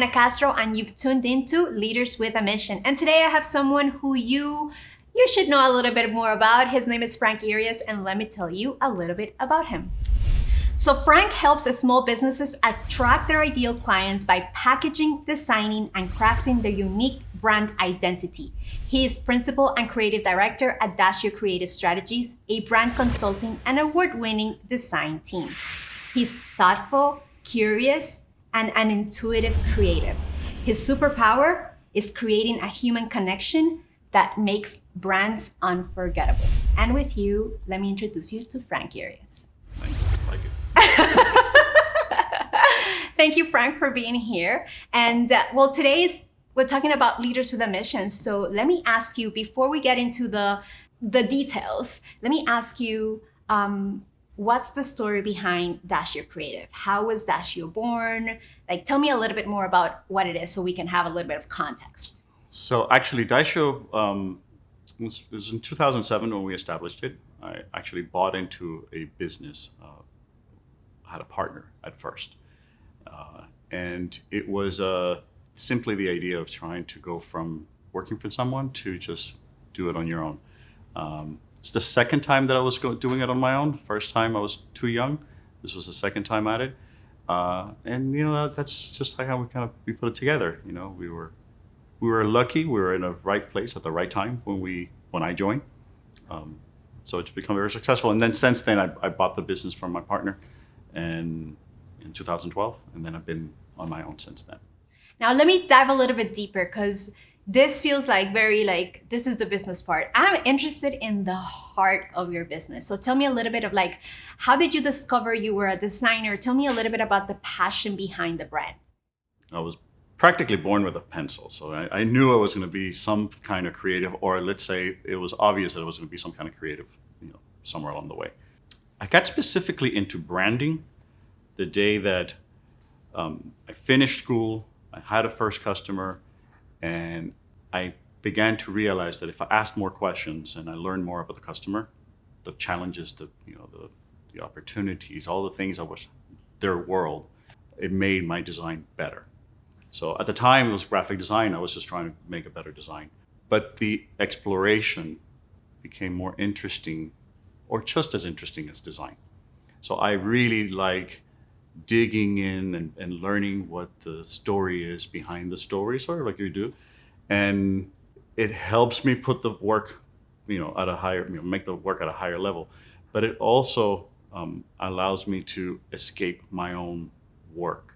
Diana Castro, and you've tuned into Leaders with a Mission. And today I have someone who you should know a little bit more about. His name is Frank Irias, and let me tell you a little bit about him. So Frank helps small businesses attract their ideal clients by packaging, designing, and crafting their unique brand identity. He is principal and creative director at DAISHO Creative Strategies, a brand consulting and award-winning design team. He's thoughtful, curious, and an intuitive creative. His superpower is creating a human connection that makes brands unforgettable. And with you, let me introduce you to Frank Irias. Thanks. I like it. Thank you, Frank, for being here. And we're talking about Leaders with a Mission. So let me ask you, before we get into the details, let me ask you, what's the story behind DAISHO Creative? How was DAISHO born? Like, tell me a little bit more about what it is so we can have a little bit of context. So actually, DAISHO was in 2007 when we established it. I actually bought into a business. I had a partner at first. And it was simply the idea of trying to go from working for someone to just do it on your own. It's the second time that I was doing it on my own. First time I was too young. This was the second time at it. And that's just how we put it together. We were lucky. We were in the right place at the right time when I joined. So it's become very successful. And then since then, I bought the business from my partner, and in 2012, and then I've been on my own since then. Now let me dive a little bit deeper, because this feels like this is the business part. I'm interested in the heart of your business. So tell me a little bit of how did you discover you were a designer? Tell me a little bit about the passion behind the brand. I was practically born with a pencil. So I knew I was going to be some kind of creative, or let's say it was obvious that it was going to be some kind of creative, somewhere along the way. I got specifically into branding the day that I finished school. I had a first customer, and I began to realize that if I asked more questions and I learned more about the customer, the challenges, the opportunities, all the things that was their world, it made my design better. So at the time it was graphic design. I was just trying to make a better design. But the exploration became more interesting, or just as interesting as design. So I really like digging in and learning what the story is behind the story, sort of like you do. And it helps me put the work, at a higher, make the work at a higher level. But it also allows me to escape my own work.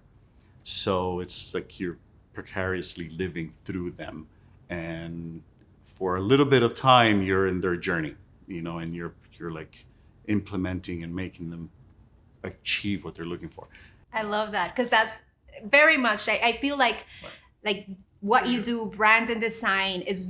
So it's like you're precariously living through them. And for a little bit of time, you're in their journey, and you're like implementing and making them achieve what they're looking for. I love that, because that's very much, I feel like what you do, brand and design, is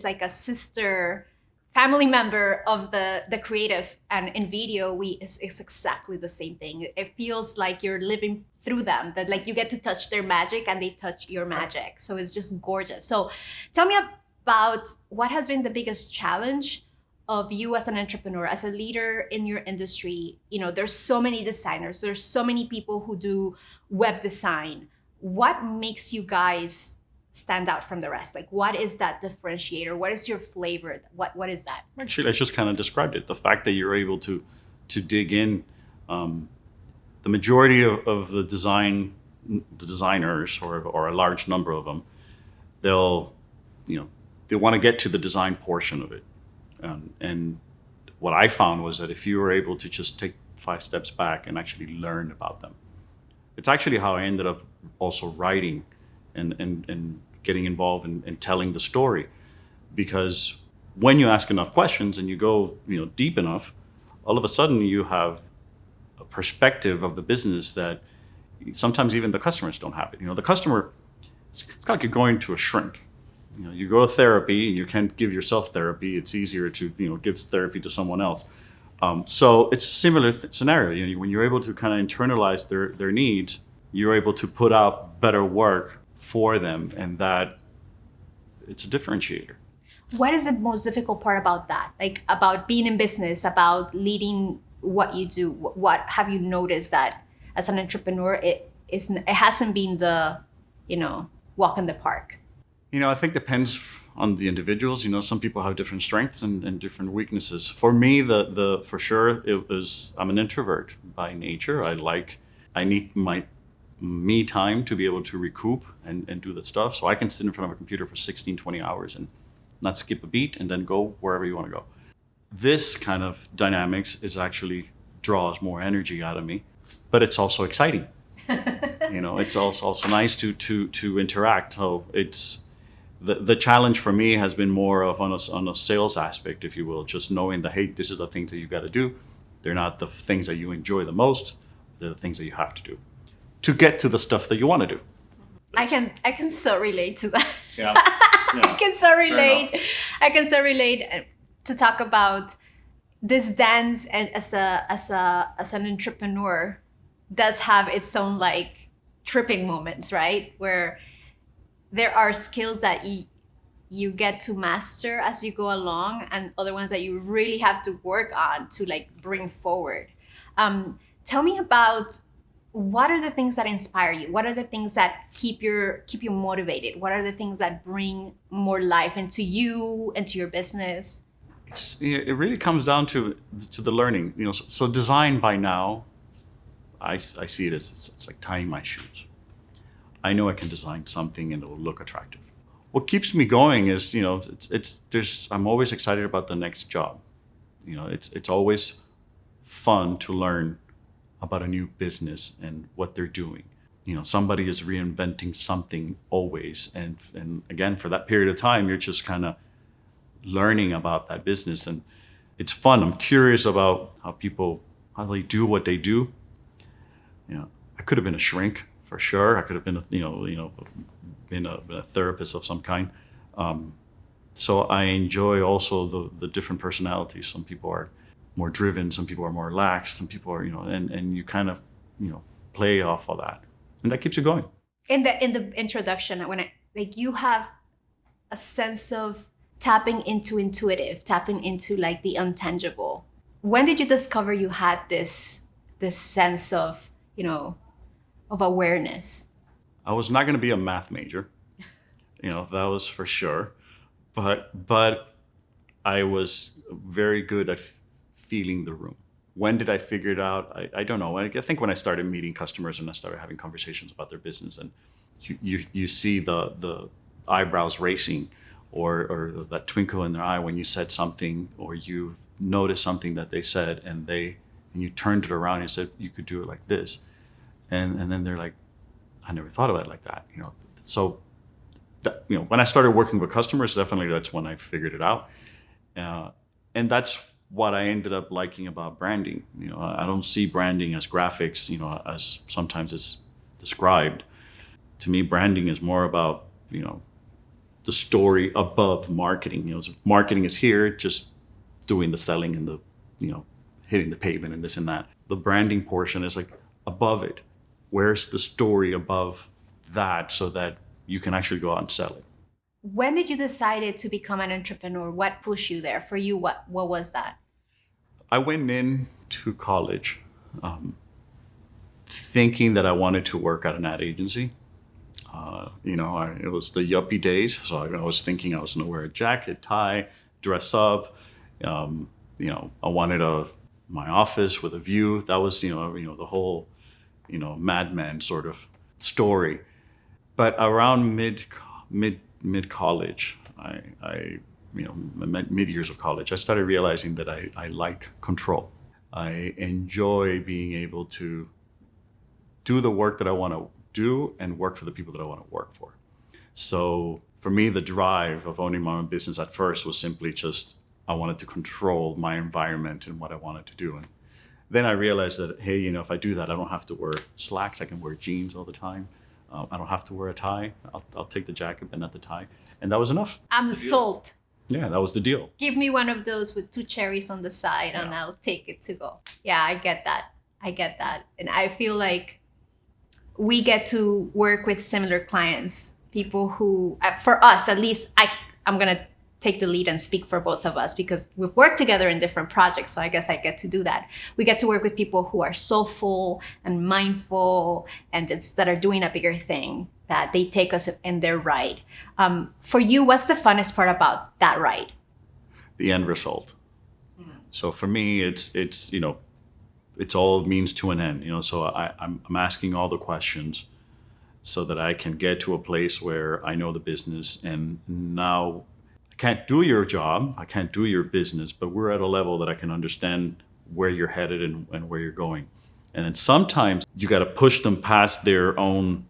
like a sister family member of the creatives, and in video it's exactly the same thing. It feels like you're living through them, that you get to touch their magic and they touch your magic. So it's just gorgeous. So tell me about what has been the biggest challenge of you as an entrepreneur, as a leader in your industry. There's so many designers, there's so many people who do web design. What makes you guys stand out from the rest? What is that differentiator? What is your flavor? What is that? Actually, I just kind of described it. The fact that you're able to dig in. The majority of the designers, or a large number of them, they want to get to the design portion of it. And what I found was that if you were able to just take 5 steps back and actually learn about them, it's actually how I ended up also writing and getting involved in telling the story. Because when you ask enough questions and you go deep enough, all of a sudden you have a perspective of the business that sometimes even the customers don't have it. The customer, it's like you're going to a shrink. You go to therapy and you can't give yourself therapy. It's easier to give therapy to someone else. So it's a similar scenario. When you're able to kind of internalize their needs, you're able to put out better work for them, and that it's a differentiator. What is the most difficult part about that? About being in business, about leading what you do? What have you noticed that as an entrepreneur, it hasn't been the walk in the park? I think depends on the individuals. Some people have different strengths and different weaknesses. For me, the for sure, I'm an introvert by nature. I need my me time to be able to recoup and do that stuff. So I can sit in front of a computer for 16, 20 hours and not skip a beat and then go wherever you want to go. This kind of dynamics actually draws more energy out of me, but it's also exciting. It's also nice to interact. So it's the challenge for me has been more of on a sales aspect, if you will, just knowing that, hey, this is the things that you got to do. They're not the things that you enjoy the most. They're the things that you have to do to get to the stuff that you want to do. I can so relate to that. Yeah. I can so relate. I can so relate to talk about this dance, and as an entrepreneur does have its own like tripping moments, right? Where there are skills that you get to master as you go along, and other ones that you really have to work on to like bring forward. Tell me about, what are the things that inspire you? What are the things that keep you motivated? What are the things that bring more life into you, into your business? It really comes down to the learning. So design by now, I see it as it's like tying my shoes. I know I can design something and it will look attractive. What keeps me going is, I'm always excited about the next job. It's always fun to learn about a new business and what they're doing. Somebody is reinventing something always. And again, for that period of time, you're just kind of learning about that business. And it's fun. I'm curious about how they do what they do. I could have been a shrink for sure. I could have been been a therapist of some kind. So I enjoy also the different personalities. Some people are more driven, some people are more lax, some people are, and you kind of, play off of that. And that keeps you going. In the introduction, you have a sense of tapping into like the untangible. When did you discover you had this sense of, of awareness? I was not going to be a math major, that was for sure. But I was very good at feeling the room. When did I figure it out? I don't know. I think when I started meeting customers and I started having conversations about their business, and you see the eyebrows racing or that twinkle in their eye when you said something, or you noticed something that they said and you turned it around and said you could do it like this, and then they're like, I never thought of it like that. So that, when I started working with customers, definitely that's when I figured it out, and that's what I ended up liking about branding. I don't see branding as graphics, as sometimes it's described. To me, branding is more about, the story above marketing. So marketing is here, just doing the selling and the, hitting the pavement and this and that. The branding portion is like above it. Where's the story above that so that you can actually go out and sell it? When did you decide to become an entrepreneur? What pushed you there? For you, what was that? I went into college thinking that I wanted to work at an ad agency. It was the yuppie days, so I was thinking I was going to wear a jacket, tie, dress up. I wanted my office with a view. That was, the whole, Mad Men sort of story. But around mid college, mid years of college, I started realizing that I like control. I enjoy being able to do the work that I want to do and work for the people that I want to work for. So for me, the drive of owning my own business at first was simply just, I wanted to control my environment and what I wanted to do. And then I realized that, hey, if I do that, I don't have to wear slacks. I can wear jeans all the time. I don't have to wear a tie. I'll take the jacket, but not the tie. And that was enough. I'm sold. Yeah, that was the deal. Give me one of those with 2 cherries on the side, and I'll take it to go. Yeah, I get that. And I feel like we get to work with similar clients, people who, for us at least, I'm going to take the lead and speak for both of us because we've worked together in different projects. So I guess I get to do that. We get to work with people who are soulful and mindful and that are doing a bigger thing, that they take us in their ride. For you, what's the funnest part about that ride? The end result. So for me, it's you know, it's all means to an end. You know, so I'm asking all the questions so that I can get to a place where I know the business, and now I can't do your job, I can't do your business, but we're at a level that I can understand where you're headed and where you're going. And then sometimes you got to push them past their own,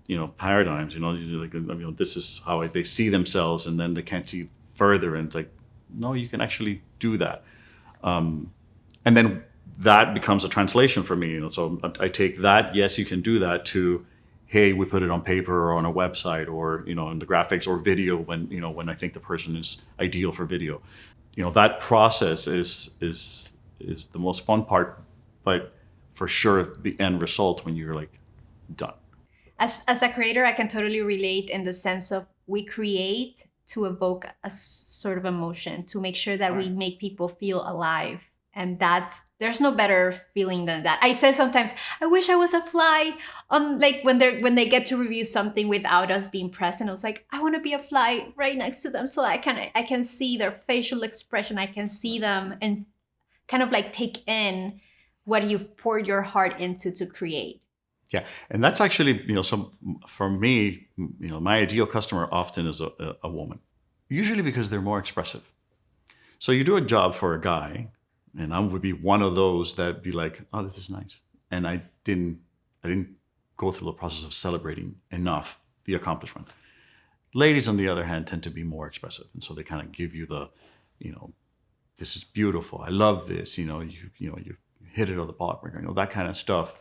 you know, paradigms. You know, like, you know, this is how they see themselves, and then they can't see further. And it's like, no, you can actually do that. And then that becomes a translation for me. You know, so I take that, yes, you can do that, to, hey, we put it on paper or on a website, or, you know, in the graphics or video when, you know, when I think the person is ideal for video. You know, that process is the most fun part, but for sure the end result when you're like done. As a creator, I can totally relate in the sense of we create to evoke a sort of emotion, to make sure that we make people feel alive. And there's no better feeling than that. I say sometimes, I wish I was a fly on, like, when they get to review something without us being present. I was like, I want to be a fly right next to them so I can see their facial expression. I can see them and kind of like take in what you've poured your heart into to create. Yeah, and that's actually, you know, so for me, you know, my ideal customer often is a woman, usually because they're more expressive. So you do a job for a guy, and I would be one of those that be like, oh, this is nice. And I didn't go through the process of celebrating enough the accomplishment. Ladies, on the other hand, tend to be more expressive. And so they kind of give you the, you know, this is beautiful. I love this. You hit it out of the ballpark, you know, that kind of stuff.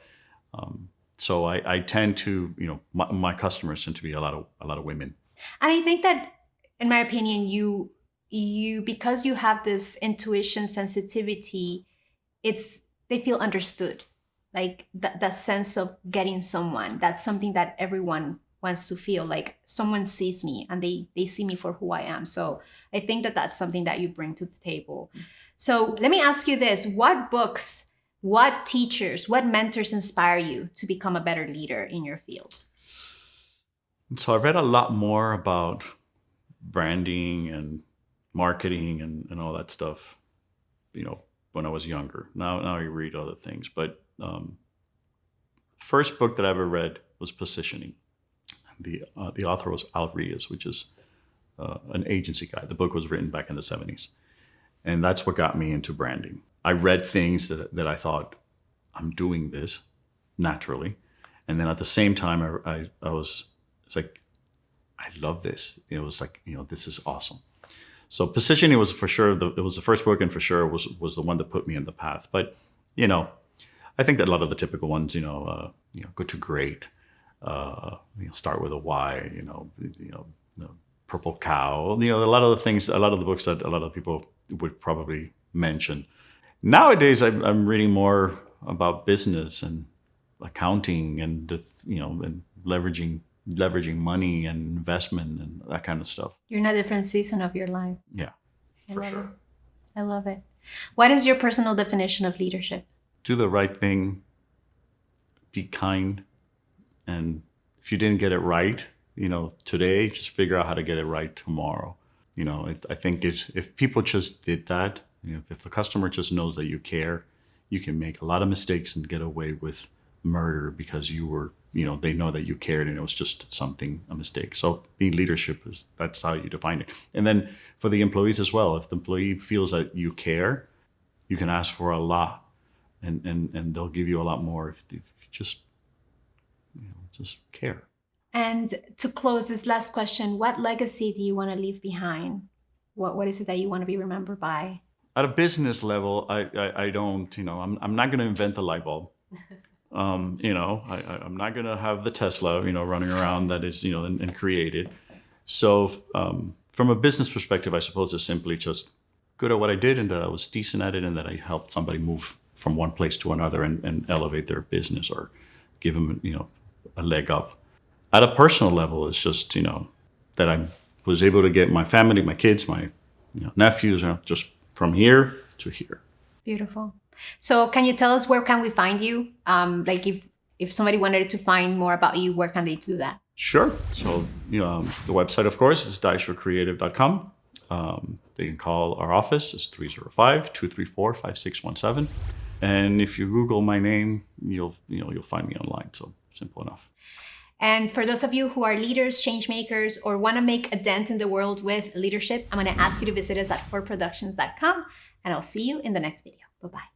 So I tend to, you know, my customers tend to be a lot of women. And I think that, in my opinion, you because you have this intuition sensitivity, they feel understood. Like that sense of getting someone, that's something that everyone wants to feel, like someone sees me and they see me for who I am. So I think that that's something that you bring to the table. So let me ask you this: what books, what teachers, what mentors inspire you to become a better leader in your field? So I read a lot more about branding and marketing and all that stuff, you know, when I was younger. Now I read other things. But first book that I ever read was Positioning. The author was Irias, which is an agency guy. The book was written back in the 70s. And that's what got me into branding. I read things that I thought, I'm doing this naturally. And then at the same time, it's like, I love this. It was like, you know, this is awesome. So Positioning was for sure, it was the first book, and for sure was the one that put me in the path. But, you know, I think that a lot of the typical ones, Good to Great, Start with a Why, Purple Cow, a lot of the things, a lot of the books that a lot of people would probably mention. Nowadays, I'm reading more about business and accounting and, and leveraging money and investment and that kind of stuff. You're in a different season of your life. Yeah, for sure. I love it. What is your personal definition of leadership? Do the right thing, be kind, and if you didn't get it right, today, just figure out how to get it right tomorrow. I think if people just did that, if the customer just knows that you care, you can make a lot of mistakes and get away with murder because you were, they know that you cared and it was just a mistake. So being leadership that's how you define it. And then for the employees as well, if the employee feels that you care, you can ask for a lot and they'll give you a lot more if you just care. And to close this last question, what legacy do you want to leave behind? What is it that you want to be remembered by? At a business level, I don't, I'm not going to invent the light bulb. I'm not going to have the Tesla, running around that is, and created. So from a business perspective, I suppose it's simply just good at what I did and that I was decent at it and that I helped somebody move from one place to another and elevate their business or give them, a leg up. At a personal level, it's just, that I'm was able to get my family, my kids, my nephews, just from here to here. Beautiful. So can you tell us where can we find you? Like if somebody wanted to find more about you, where can they do that? Sure. So the website, of course, is daishocreative.com. They can call our office. It's 305-234-5617. And if you Google my name, you'll find me online. So simple enough. And for those of you who are leaders, change makers, or want to make a dent in the world with leadership, I'm going to ask you to visit us at forproductions.com, and I'll see you in the next video. Bye-bye.